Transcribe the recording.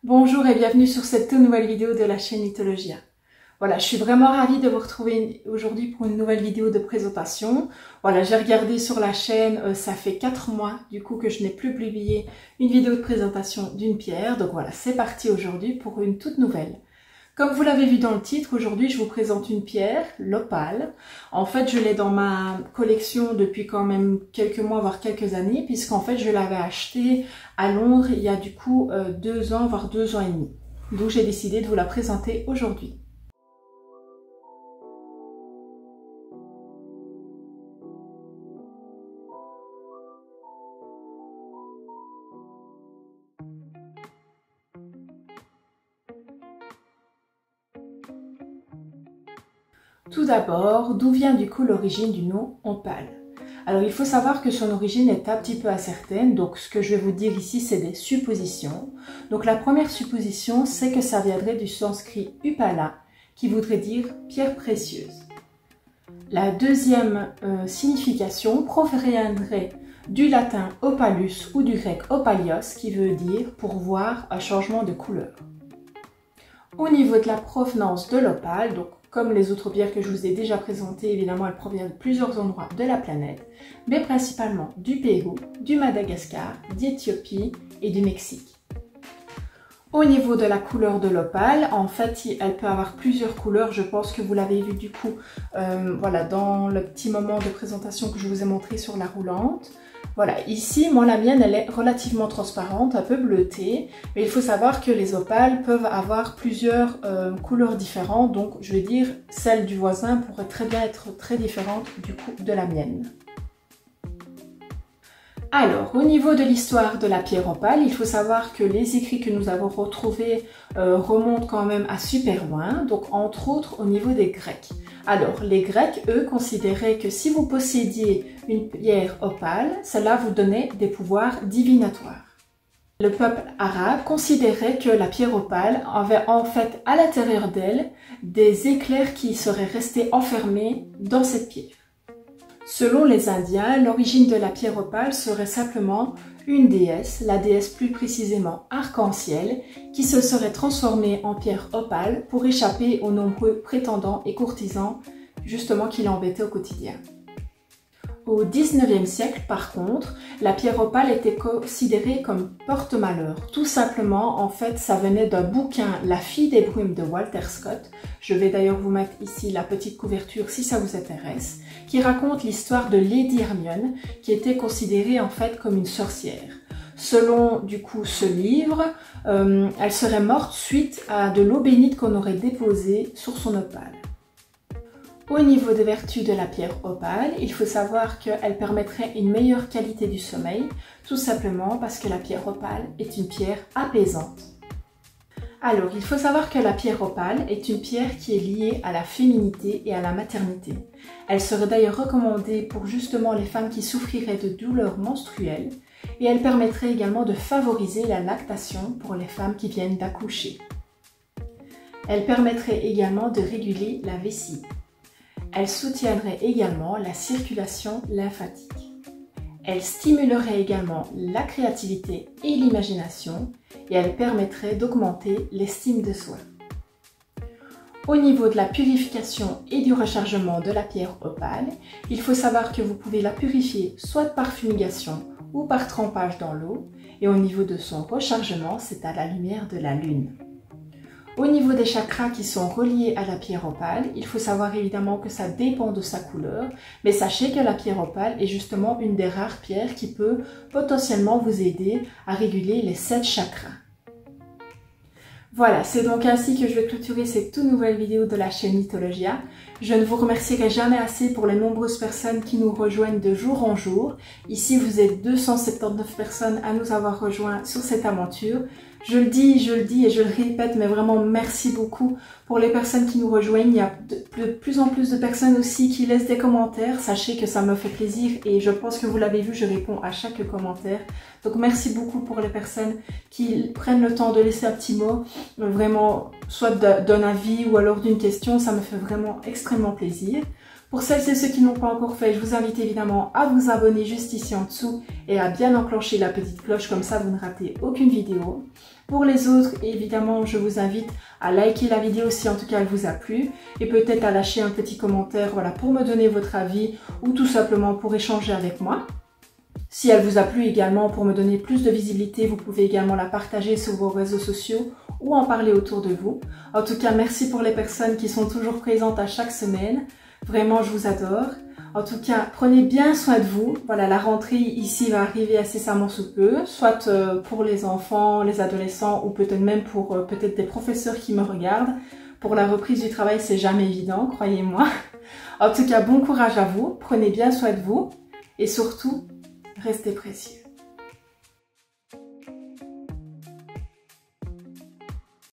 Bonjour et bienvenue sur cette toute nouvelle vidéo de la chaîne Mythologia. Voilà, je suis vraiment ravie de vous retrouver aujourd'hui pour une nouvelle vidéo de présentation. Voilà, j'ai regardé sur la chaîne, ça fait 4 mois du coup que je n'ai plus publié une vidéo de présentation d'une pierre. Donc voilà, c'est parti aujourd'hui pour une toute nouvelle. Comme vous l'avez vu dans le titre, aujourd'hui je vous présente une pierre, l'opale. En fait, je l'ai dans ma collection depuis quand même quelques mois, voire quelques années, puisqu'en fait je l'avais acheté à Londres il y a du coup 2 ans, voire 2 ans et demi. Donc j'ai décidé de vous la présenter aujourd'hui. Tout d'abord, d'où vient du coup l'origine du nom opale? Alors il faut savoir que son origine est un petit peu incertaine, donc ce que je vais vous dire ici c'est des suppositions. Donc la première supposition c'est que ça viendrait du sanskrit upala, qui voudrait dire pierre précieuse. La deuxième signification proviendrait du latin opalus ou du grec opalios, qui veut dire pour voir un changement de couleur. Au niveau de la provenance de l'opale, donc comme les autres pierres que je vous ai déjà présentées, évidemment, elles proviennent de plusieurs endroits de la planète, mais principalement du Pérou, du Madagascar, d'Éthiopie et du Mexique. Au niveau de la couleur de l'opale, en fait, elle peut avoir plusieurs couleurs. Je pense que vous l'avez vu du coup, voilà, dans le petit moment de présentation que je vous ai montré sur la roulante. Voilà, ici, moi, la mienne, elle est relativement transparente, un peu bleutée, mais il faut savoir que les opales peuvent avoir plusieurs couleurs différentes, donc je vais dire, celle du voisin pourrait très bien être très différente du coup de la mienne. Alors, au niveau de l'histoire de la pierre opale, il faut savoir que les écrits que nous avons retrouvés remontent quand même à super loin, donc entre autres au niveau des Grecs. Alors, les Grecs, eux, considéraient que si vous possédiez une pierre opale, cela vous donnait des pouvoirs divinatoires. Le peuple arabe considérait que la pierre opale avait en fait à l'intérieur d'elle des éclairs qui seraient restés enfermés dans cette pierre. Selon les Indiens, l'origine de la pierre opale serait simplement une déesse, la déesse plus précisément Arc-en-Ciel, qui se serait transformée en pierre opale pour échapper aux nombreux prétendants et courtisans justement qui l'embêtaient au quotidien. Au XIXe siècle, par contre, la pierre opale était considérée comme porte-malheur. Tout simplement, en fait, ça venait d'un bouquin La fille des brumes de Walter Scott. Je vais d'ailleurs vous mettre ici la petite couverture si ça vous intéresse, qui raconte l'histoire de Lady Hermione, qui était considérée en fait comme une sorcière. Selon du coup ce livre, elle serait morte suite à de l'eau bénite qu'on aurait déposée sur son opale. Au niveau des vertus de la pierre opale, il faut savoir qu'elle permettrait une meilleure qualité du sommeil, tout simplement parce que la pierre opale est une pierre apaisante. Alors, il faut savoir que la pierre opale est une pierre qui est liée à la féminité et à la maternité. Elle serait d'ailleurs recommandée pour justement les femmes qui souffriraient de douleurs menstruelles et elle permettrait également de favoriser la lactation pour les femmes qui viennent d'accoucher. Elle permettrait également de réguler la vessie. Elle soutiendrait également la circulation lymphatique. Elle stimulerait également la créativité et l'imagination et elle permettrait d'augmenter l'estime de soi. Au niveau de la purification et du rechargement de la pierre opale, il faut savoir que vous pouvez la purifier soit par fumigation ou par trempage dans l'eau et au niveau de son rechargement, c'est à la lumière de la lune. Au niveau des chakras qui sont reliés à la pierre opale, il faut savoir évidemment que ça dépend de sa couleur, mais sachez que la pierre opale est justement une des rares pierres qui peut potentiellement vous aider à réguler les 7 chakras. Voilà, c'est donc ainsi que je vais clôturer cette toute nouvelle vidéo de la chaîne Mythologia. Je ne vous remercierai jamais assez pour les nombreuses personnes qui nous rejoignent de jour en jour. Ici, vous êtes 279 personnes à nous avoir rejoints sur cette aventure. Je le dis et je le répète, mais vraiment merci beaucoup pour les personnes qui nous rejoignent. Il y a de plus en plus de personnes aussi qui laissent des commentaires. Sachez que ça me fait plaisir et je pense que vous l'avez vu, je réponds à chaque commentaire. Donc merci beaucoup pour les personnes qui prennent le temps de laisser un petit mot, vraiment soit d'un avis ou alors d'une question, ça me fait vraiment extrêmement plaisir. Pour celles et ceux qui n'ont pas encore fait, je vous invite évidemment à vous abonner juste ici en dessous et à bien enclencher la petite cloche, comme ça vous ne ratez aucune vidéo. Pour les autres, évidemment, je vous invite à liker la vidéo si en tout cas elle vous a plu et peut-être à lâcher un petit commentaire, voilà, pour me donner votre avis ou tout simplement pour échanger avec moi. Si elle vous a plu également, pour me donner plus de visibilité, vous pouvez également la partager sur vos réseaux sociaux ou en parler autour de vous. En tout cas, merci pour les personnes qui sont toujours présentes à chaque semaine. Vraiment, je vous adore. En tout cas, prenez bien soin de vous. Voilà, la rentrée ici va arriver incessamment sous peu, soit pour les enfants, les adolescents ou peut-être même pour peut-être des professeurs qui me regardent. Pour la reprise du travail, c'est jamais évident, croyez-moi. En tout cas, bon courage à vous. Prenez bien soin de vous et surtout, restez précieux.